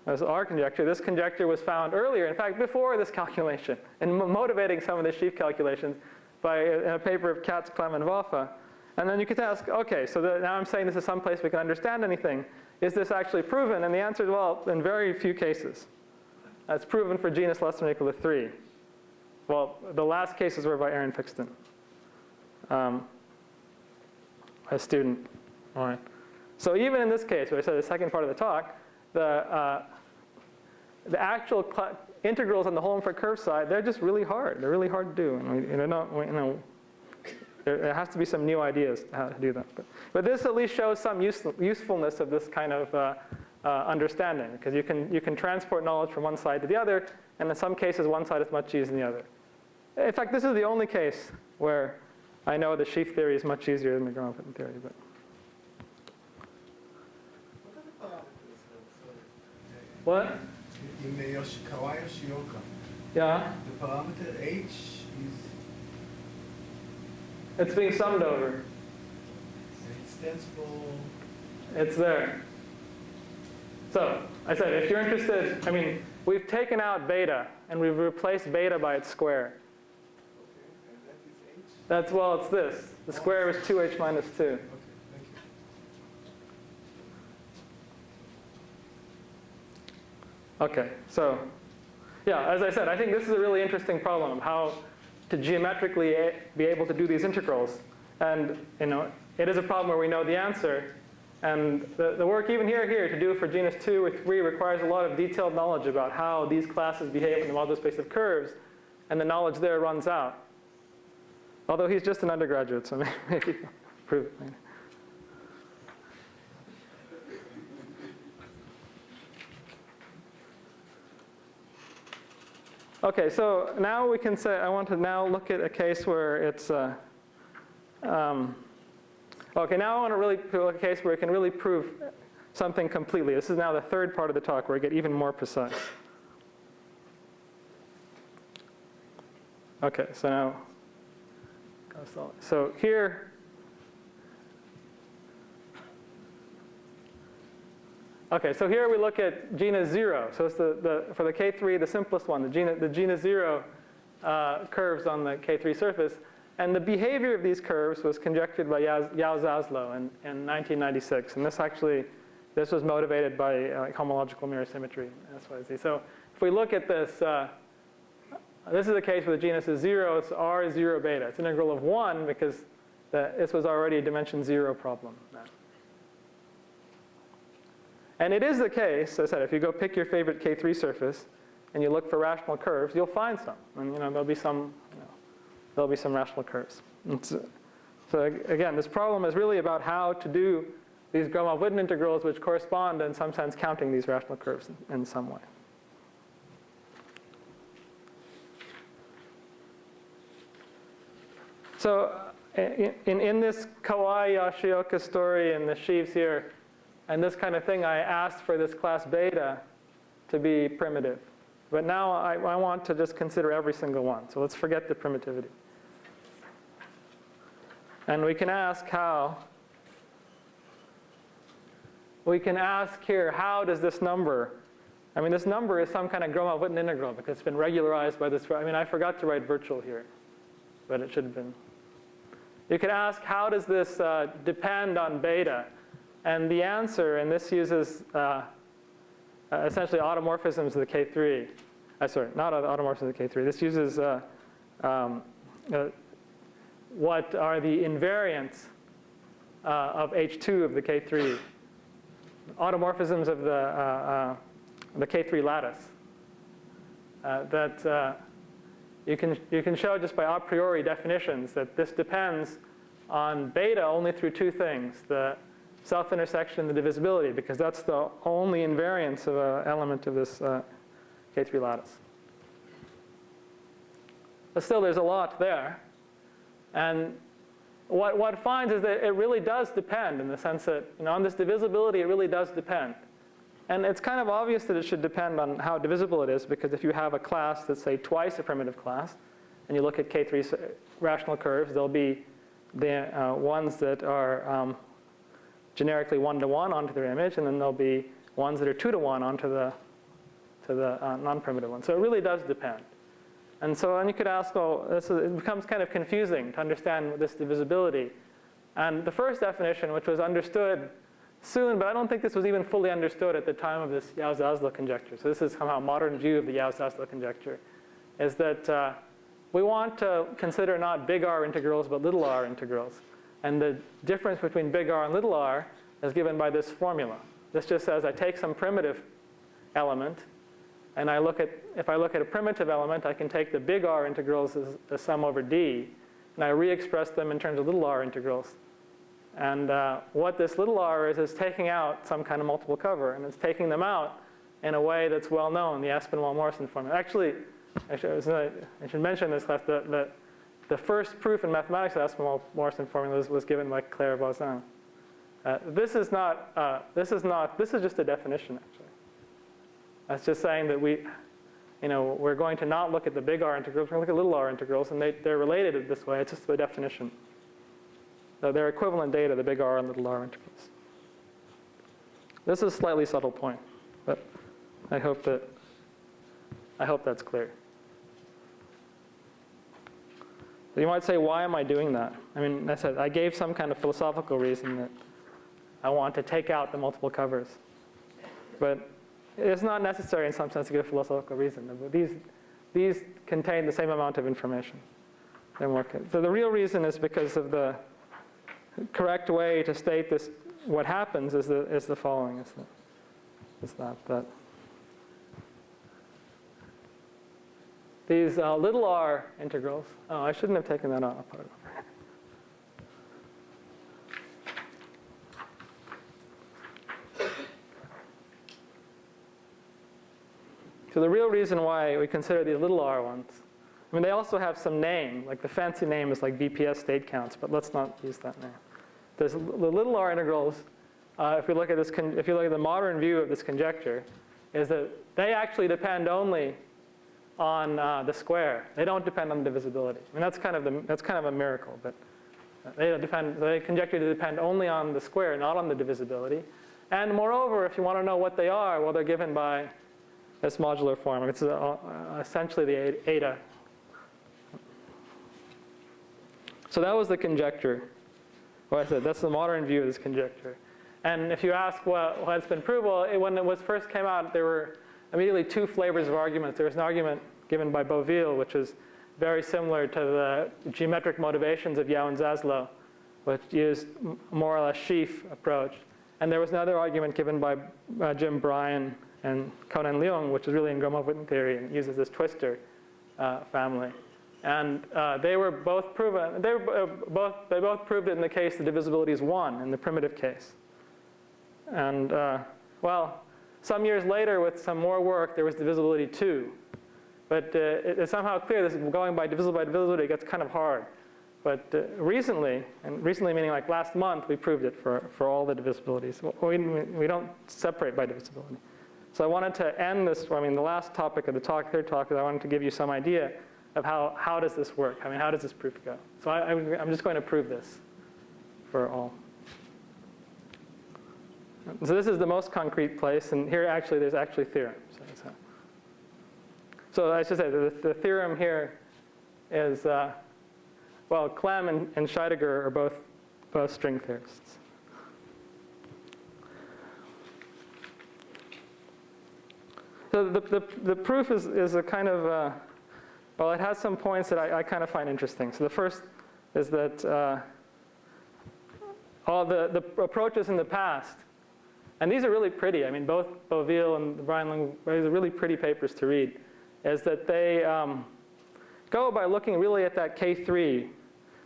[SPEAKER 1] This is our conjecture. This conjecture was found earlier, in fact, before this calculation, and motivating some of the sheaf calculations by a paper of Katz, Clem, and Vafa. And then you could ask, okay, so now I'm saying this is some place we can understand anything. Is this actually proven? And the answer is, well, in very few cases. It's proven for genus less than or equal to 3. Well, the last cases were by Aaron Fixton, a student. All right. So even in this case, where I said the second part of the talk, the actual integrals on the Hohenfeld curve side, they're just really hard. They're really hard to do. And there has to be some new ideas how to do that. But this at least shows some usefulness of this kind of understanding, because you can transport knowledge from one side to the other, and in some cases one side is much easier than the other. In fact, this is the only case where I know the sheaf theory is much easier than the Gopakumar-Vafa theory. But what?
[SPEAKER 5] In the Kawai Yoshioka,
[SPEAKER 1] Yeah,
[SPEAKER 5] the parameter h is
[SPEAKER 1] it's being summed over.
[SPEAKER 5] extensible.
[SPEAKER 1] It's there. So I said, if you're interested, I mean, we've taken out beta and we've replaced beta by its square.
[SPEAKER 5] Okay, and that is h?
[SPEAKER 1] That's, well, it's this. The square is 2h minus 2.
[SPEAKER 5] Okay, thank you.
[SPEAKER 1] Okay, so yeah, as I said, I think this is a really interesting problem of how to geometrically be able to do these integrals. And it is a problem where we know the answer. And the work even here to do for genus 2 or 3 requires a lot of detailed knowledge about how these classes behave in the modular space of curves, and the knowledge there runs out. Although he's just an undergraduate, so maybe he'll prove it later. Okay, so now we can say, I want to now look at a case where it's, okay, now I want to really look at a case where we can really prove something completely. This is now the third part of the talk where I get even more precise. Okay, so now, so here, okay, so here we look at genus 0. So it's for the K3, the simplest one, the genus 0 curves on the K3 surface. And the behavior of these curves was conjectured by Yau-Zaslow in 1996. And this was motivated by homological mirror symmetry. That's what I see. So if we look at this, this is the case where the genus is 0. It's R 0 beta. It's an integral of 1 because this was already a dimension 0 problem. And it is the case, as I said, if you go pick your favorite K3 surface and you look for rational curves, you'll find some. And there'll be some rational curves. So again, this problem is really about how to do these Gromov-Witten integrals, which correspond in some sense counting these rational curves in some way. So in this Kawai-Yoshioka story and the sheaves here, and this kind of thing, I asked for this class beta to be primitive. But now I want to just consider every single one. So let's forget the primitivity. And we can ask how. We can ask here, how does this number, I mean, this number is some kind of Gromov-Witten integral because it's been regularized by this. I mean, I forgot to write virtual here, but it should have been. You could ask, how does this depend on beta? And the answer, and this uses essentially automorphisms of the K3. Sorry, not automorphisms of the K3. This uses what are the invariants of H2 of the K3. Automorphisms of the K3 lattice. That you can show just by a priori definitions that this depends on beta only through two things. The self-intersection and the divisibility, because that's the only invariance of an element of this K3 lattice. But still, there's a lot there. And what it finds is that it really does depend in the sense that, on this divisibility, it really does depend. And it's kind of obvious that it should depend on how divisible it is, because if you have a class that's, say, twice a primitive class, and you look at K3 rational curves, there'll be the ones that are generically 1-to-1 onto their image, and then there'll be ones that are 2-to-1 onto the non-primitive one. So it really does depend. And so then you could ask, it becomes kind of confusing to understand this divisibility. And the first definition, which was understood soon, but I don't think this was even fully understood at the time of this Yau-Zaslow conjecture. So this is somehow a modern view of the Yau-Zaslow conjecture, is that we want to consider not big R integrals, but little r integrals. And the difference between big R and little r is given by this formula. This just says I take some primitive element, and if I look at a primitive element, I can take the big R integrals as sum over D, and I re-express them in terms of little r integrals And what this little r is taking out some kind of multiple cover, and it's taking them out in a way that's well known, the Aspinwall-Morrison formula. Actually, I should mention this class, the first proof in mathematics of Aspinwall-Morrison formula was given by Claire Bauzin. This is just a definition, actually. That's just saying that we're going to not look at the big R integrals, we're going to look at little r integrals, and they're related this way. It's just a definition. So they're equivalent data, the big R and little r integrals. This is a slightly subtle point, but I hope that's clear. So you might say, why am I doing that? I mean, I gave some kind of philosophical reason that I want to take out the multiple covers. But it's not necessary in some sense to give a philosophical reason. These contain the same amount of information. So the real reason is because of the correct way to state this. What happens is the following: that these little r integrals. Oh, I shouldn't have taken that out. So the real reason why we consider these little r ones, I mean, they also have some name, like the fancy name is like BPS state counts, but let's not use that name. There's the little r integrals. If you look at the modern view of this conjecture, is that they actually depend only on the square. They don't depend on the divisibility. I mean, that's kind of a miracle, but they conjecture to depend only on the square, not on the divisibility. And moreover, if you want to know what they are, well, they're given by this modular form. It's essentially the eta. So that was the conjecture. Well, I said that's the modern view of this conjecture. And if you ask what's been proved, well, when it first came out, there were immediately two flavors of arguments. There was an argument given by Beauville, which is very similar to the geometric motivations of Yau and Zaslow, which used more or less Sheaf approach. And there was another argument given by Jim Bryan and Conan Leung, which is really in Gromov-Witten theory and uses this twistor family. And they were both proven. They both proved it in the case the divisibility is 1 in the primitive case. And well, some years later, with some more work, there was divisibility 2. But it's somehow clear this going by divisibility gets kind of hard. But recently, and recently meaning like last month, we proved it for all the divisibilities. We don't separate by divisibility. So I wanted to end this. I mean, the last topic of the talk, third talk, is I wanted to give you some idea of how does this work? I mean, how does this proof go? So I'm just going to prove this for all. So this is the most concrete place, and here actually there's actually theorems. So I should say the theorem here is, well, Clem and Scheidegger are both string theorists. So the proof is a kind of, well, it has some points that I kind of find interesting. So the first is that all the approaches in the past, and these are really pretty. I mean, both Beauville and Brian Leung, these are really pretty papers to read, is that they go by looking really at that K3.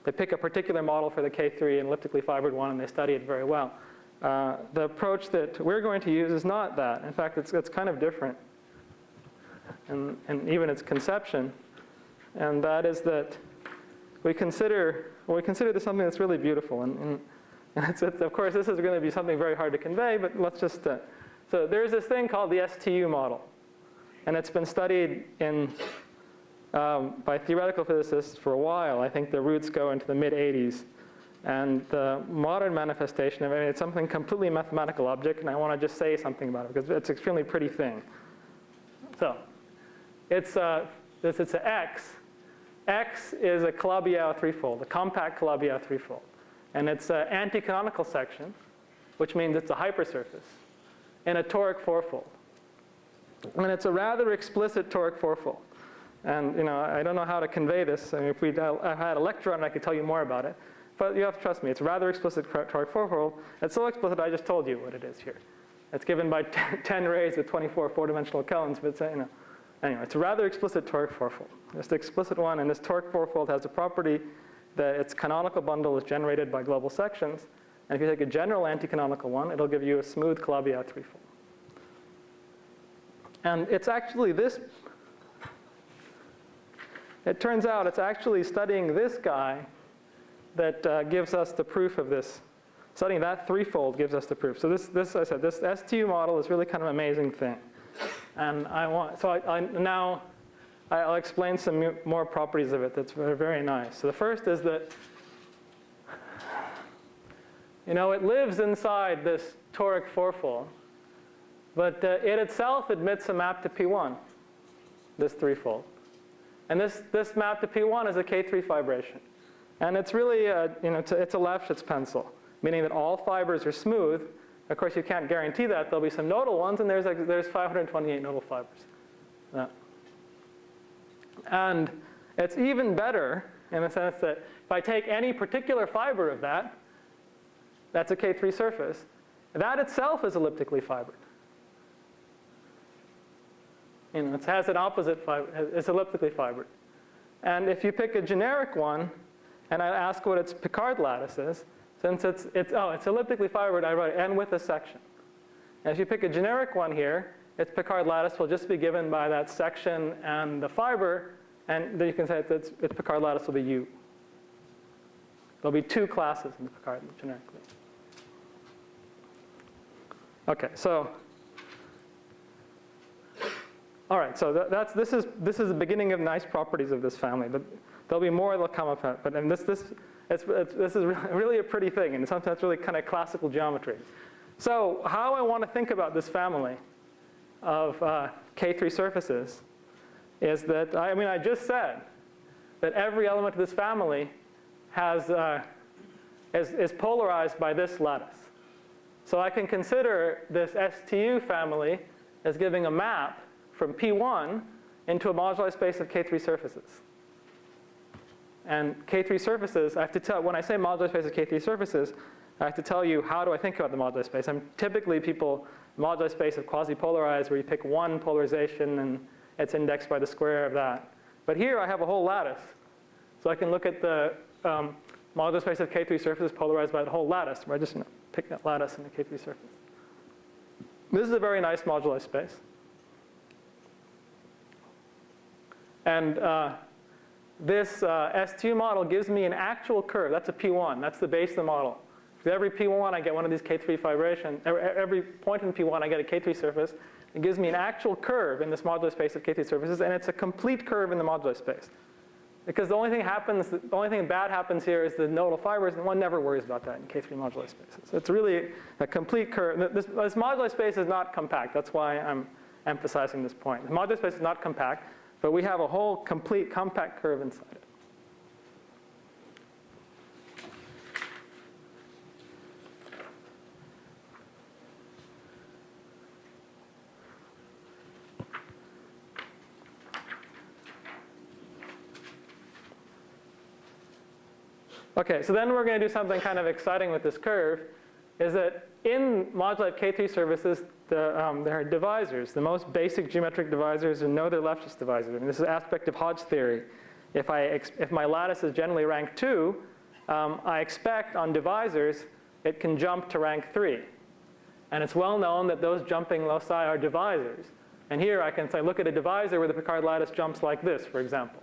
[SPEAKER 1] They pick a particular model for the K3, an elliptically fibered one, and they study it very well. The approach that we're going to use is not that. In fact, it's kind of different, and even its conception. And that is that we consider this something that's really beautiful. And of course, this is going to be something very hard to convey, but let's just, so there's this thing called the STU model. And it's been studied by theoretical physicists for a while. I think the roots go into the mid-'80s. And the modern manifestation of it, it's something completely mathematical object, and I want to just say something about it because it's an extremely pretty thing. So it's an X. X is a Calabi-Yau threefold, a compact Calabi-Yau threefold. And it's an anti-canonical section, which means it's a hypersurface, in a toric fourfold. And it's a rather explicit toric fourfold. And I don't know how to convey this. I mean, if I had a lecture on it, I could tell you more about it. But you have to trust me. It's a rather explicit toric fourfold. It's so explicit, I just told you what it is here. It's given by 10 rays with 24 four-dimensional kelvins. But it's, anyway, it's a rather explicit toric fourfold. It's the explicit one, and this toric fourfold has a property that its canonical bundle is generated by global sections, And if you take a general anti-canonical one, it'll give you a smooth Calabi-Yau threefold. And it's actually this, it turns out it's actually studying this guy that gives us the proof of this. Studying that threefold gives us the proof. So this I said, this STU model is really kind of an amazing thing. And I'll explain some more properties of it that's very, very nice. So the first is that, it lives inside this toric fourfold, but it itself admits a map to P1, this threefold. And this map to P1 is a K3 fibration. And it's really, it's a Lefschetz pencil, meaning that all fibers are smooth. Of course, you can't guarantee that. There'll be some nodal ones, and there's 528 nodal fibers. And it's even better in the sense that if I take any particular fiber of that, that's a K3 surface, that itself is elliptically fibered. It has an opposite fiber, it's elliptically fibered. And if you pick a generic one, and I ask what its Picard lattice is, since it's elliptically fibered, I write n with a section. And if you pick a generic one here, its Picard lattice will just be given by that section and the fiber, and then you can say that its Picard lattice will be U. There'll be two classes in the Picard generically. Okay, so all right, so this is the beginning of nice properties of this family, but there'll be more that'll come up. But this is really a pretty thing, and sometimes it's really kind of classical geometry. So how I want to think about this family of K3 surfaces is that, I just said that every element of this family is polarized by this lattice. So I can consider this STU family as giving a map from P1 into a moduli space of K3 surfaces. And K3 surfaces, I have to tell, when I say moduli space of K3 surfaces, I have to tell you how do I think about the moduli space. Typically moduli space of quasi-polarized where you pick one polarization and it's indexed by the square of that. But here I have a whole lattice. So I can look at the moduli space of K3 surfaces polarized by the whole lattice, where I just pick that lattice in the K3 surface. This is a very nice moduli space. And this STU model gives me an actual curve. That's a P1. That's the base of the model. For every P1, I get one of these K3 fibrations. Every point in P1, I get a K3 surface. It gives me an actual curve in this moduli space of K3 surfaces, and it's a complete curve in the moduli space. Because the only thing bad happens here is the nodal fibers, and one never worries about that in K3 moduli spaces. So it's really a complete curve. This moduli space is not compact. That's why I'm emphasizing this point. The moduli space is not compact, but we have a whole complete compact curve inside it. Okay, so then we're going to do something kind of exciting with this curve, is that in moduli of K3 surfaces, there are divisors. The most basic geometric divisors are no other Lefschetz divisors. This is an aspect of Hodge theory. If my lattice is generally rank 2, I expect on divisors it can jump to rank 3. And it's well known that those jumping loci are divisors. And here I can say, look at a divisor where the Picard lattice jumps like this, for example.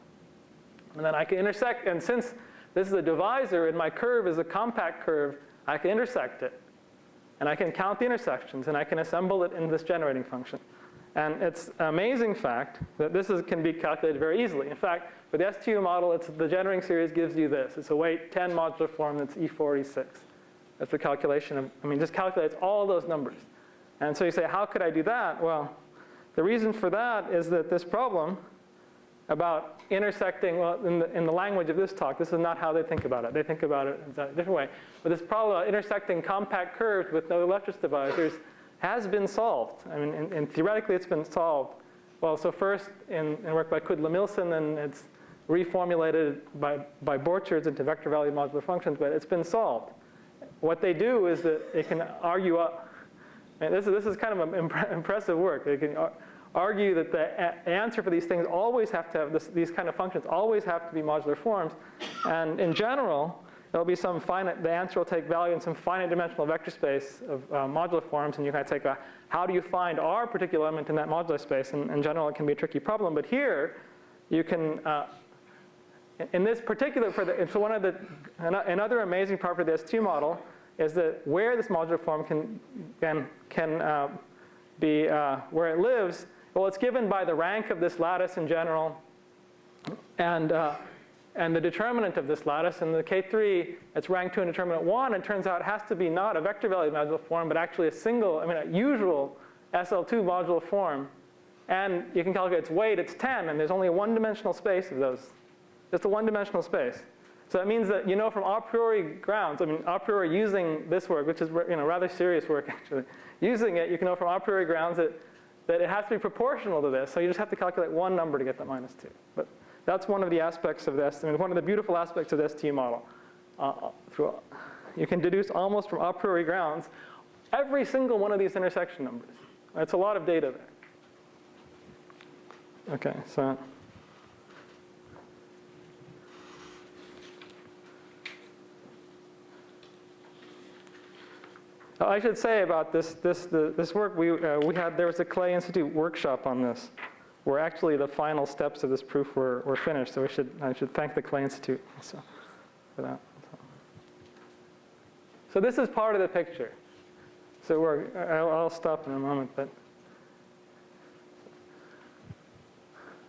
[SPEAKER 1] And then I can intersect, and since this is a divisor and my curve is a compact curve, I can intersect it. And I can count the intersections, and I can assemble it in this generating function. And it's an amazing fact that this can be calculated very easily. In fact, for the STU model, the generating series gives you this. It's a weight 10 modular form that's E4, E6. That's the calculation of, just calculates all those numbers. And so you say, how could I do that? Well, the reason for that is that this problem about intersecting, well, in the language of this talk, this is not how they think about it. They think about it in a different way. But this problem about intersecting compact curves with no Lefschetz divisors has been solved. And theoretically, it's been solved. Well, so first in work by Kudla-Milson, and it's reformulated by Borchards into vector value modular functions, but it's been solved. What they do is that it can argue up. And this is kind of impressive work. They can argue that the answer for these things always have to have these kind of functions always have to be modular forms. And in general, there'll be some finite, the answer will take value in some finite dimensional vector space of modular forms, and you kind of take how do you find R particular element in that modular space? And in general, it can be a tricky problem. But here, you can, in this particular, it's one of the, another amazing property of the S2 model is that where this modular form can be, where it lives, well, it's given by the rank of this lattice in general, and the determinant of this lattice. In the K3, it's rank 2 and determinant 1. And it turns out it has to be not a vector valued modular form, but actually a usual SL2 modular form. And you can calculate its weight, it's 10, and there's only a one-dimensional space of those. Just a one-dimensional space. So that means that you know from a priori grounds, a priori using this work, which is rather serious work actually, using it, you can know from a priori grounds that it has to be proportional to this. So you just have to calculate one number to get that minus 2. But that's one of the aspects of this. One of the beautiful aspects of the ST model. You can deduce almost from a priori grounds every single one of these intersection numbers. It's a lot of data there. Okay, so. I should say about this work, there was a Clay Institute workshop on this, where actually the final steps of this proof were finished. So I should thank the Clay Institute for that. So this is part of the picture. So I'll stop in a moment, but.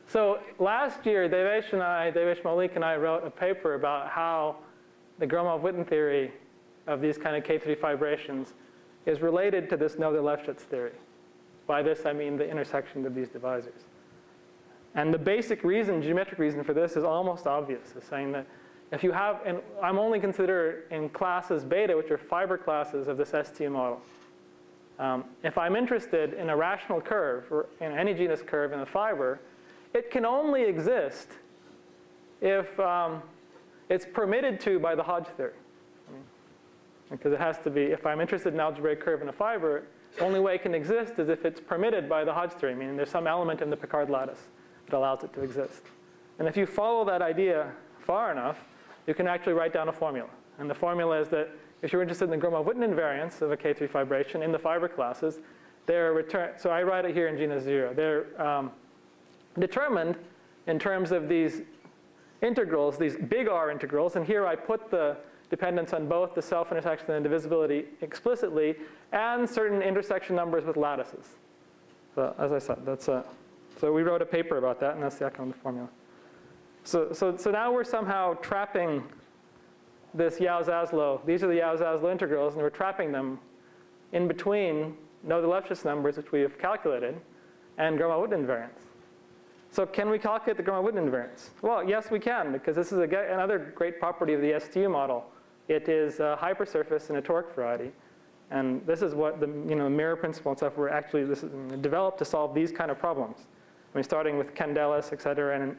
[SPEAKER 1] So last year, Devesh Malik and I wrote a paper about how the Gromov-Witten theory of these kind of K3 fibrations is related to this Noether-Lefschetz theory. By this, I mean the intersection of these divisors. And the basic reason, geometric reason for this is almost obvious. It's saying that if you have, and I'm only considered in classes beta, which are fiber classes of this ST model. If I'm interested in a rational curve, or in any genus curve in a fiber, it can only exist if it's permitted to by the Hodge theory. Because it has to be, if I'm interested in an algebraic curve in a fiber, the only way it can exist is if it's permitted by the Hodge theory, meaning there's some element in the Picard lattice that allows it to exist. And if you follow that idea far enough, you can actually write down a formula. And the formula is that if you're interested in the Gromov-Witten invariance of a K3 fibration in the fiber classes, so I write it here in genus 0. They're determined in terms of these integrals, these big R integrals, and here I put the dependence on both the self-intersection and divisibility explicitly, and certain intersection numbers with lattices. So as I said, so we wrote a paper about that, and that's the economic formula. So now we're somehow trapping this Yau-Zaslow. These are the Yau-Zaslow integrals, and we're trapping them in between Noether-Lefschetz numbers, which we have calculated, and Gromov-Witten invariance. So can we calculate the Gromov-Witten invariance? Well, yes, we can, because this is another great property of the STU model. It is a hypersurface in a toric variety. And this is what the mirror principle and stuff were actually developed to solve these kind of problems. Starting with Candelas, et cetera,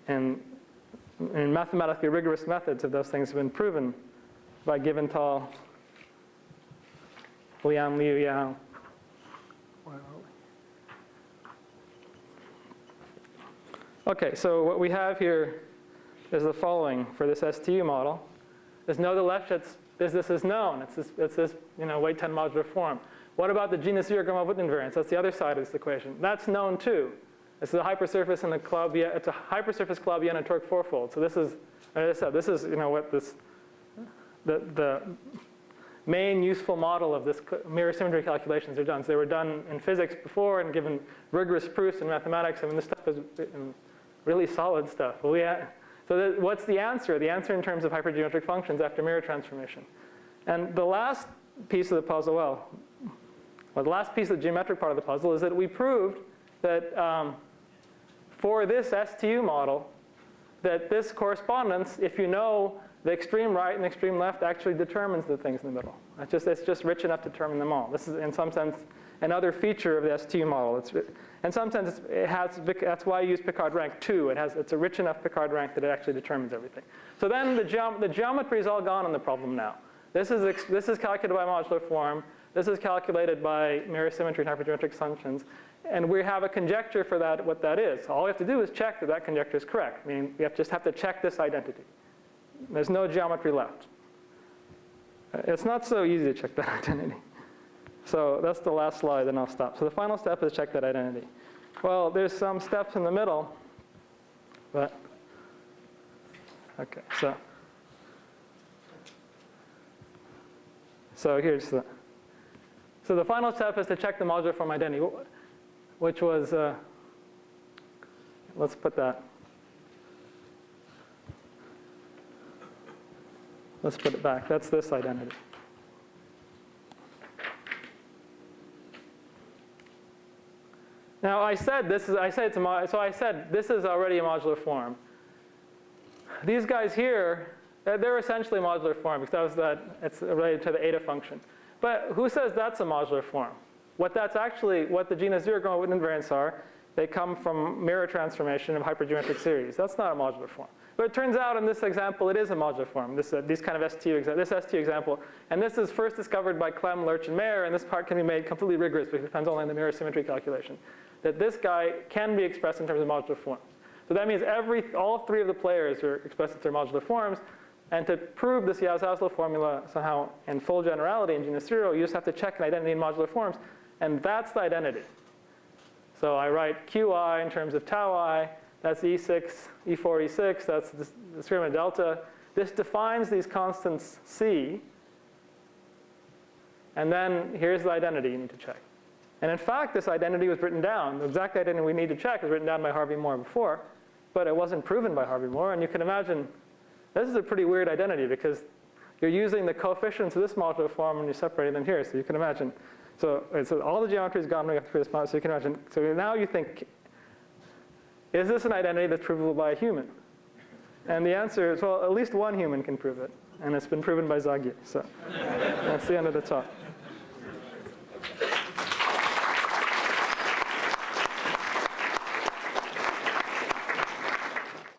[SPEAKER 1] and mathematically rigorous methods of those things have been proven by Giventhal, Liang, Liu, Yao. Okay, so what we have here is the following for this STU model. This Noether-Lefschetz business is known. It's this weight 10 modular form. What about the genus 0 Gromov-Witten invariance? That's the other side of this equation. That's known too. This is a hypersurface in a Calabi-Yau. It's a hypersurface Calabi-Yau in a toric fourfold. So this is, as I said, this is what the main useful model of this mirror symmetry calculations are done. So they were done in physics before and given rigorous proofs in mathematics. This stuff is really solid stuff. So what's the answer? The answer in terms of hypergeometric functions after mirror transformation. And the last piece of the puzzle, the last piece of the geometric part of the puzzle is that we proved that for this STU model, that this correspondence, if you know the extreme right and the extreme left, actually determines the things in the middle. It's just rich enough to determine them all. This is, in some sense, another feature of the STU model. In some sense, that's why I use Picard rank 2. It's a rich enough Picard rank that it actually determines everything. So then the geometry is all gone in the problem now. This is calculated by modular form. This is calculated by mirror symmetry and hypergeometric functions. And we have a conjecture for that, what that is. So all we have to do is check that conjecture is correct. Meaning we just have to check this identity. There's no geometry left. It's not so easy to check that identity. So that's the last slide, then I'll stop. So the final step is check that identity. Well, there's some steps in the middle, but okay, so here's the, so the final step is to check the modular form identity, which was, let's put that, let's put it back. That's this identity. Now I said this is already a modular form. These guys here, they're essentially modular form because it's related to the eta function. But who says that's a modular form? What the genus zero Gromov invariants are, they come from mirror transformation of hypergeometric series. That's not a modular form. But it turns out in this example, it is a modular form, these kind of this ST example. And this is first discovered by Clem, Lurch, and Mayer, and this part can be made completely rigorous because it depends only on the mirror symmetry calculation. That this guy can be expressed in terms of modular forms. So that means all three of the players are expressed in their modular forms. And to prove this Yau-Zaslow formula somehow in full generality in genus zero, you just have to check an identity in modular forms. And that's the identity. So I write Qi in terms of tau I. That's E6, E4, E6. That's the discriminant delta. This defines these constants C. And then here's the identity you need to check. And in fact, this identity was written down. The exact identity we need to check was written down by Harvey Moore before, but it wasn't proven by Harvey Moore. And you can imagine this is a pretty weird identity because you're using the coefficients of this modular form and you're separating them here. So you can imagine. So all the geometry is gone through this model. So you can imagine. So now you think, is this an identity that's provable by a human? And the answer is, well, at least one human can prove it. And it's been proven by Zaghi. So that's the end of the talk.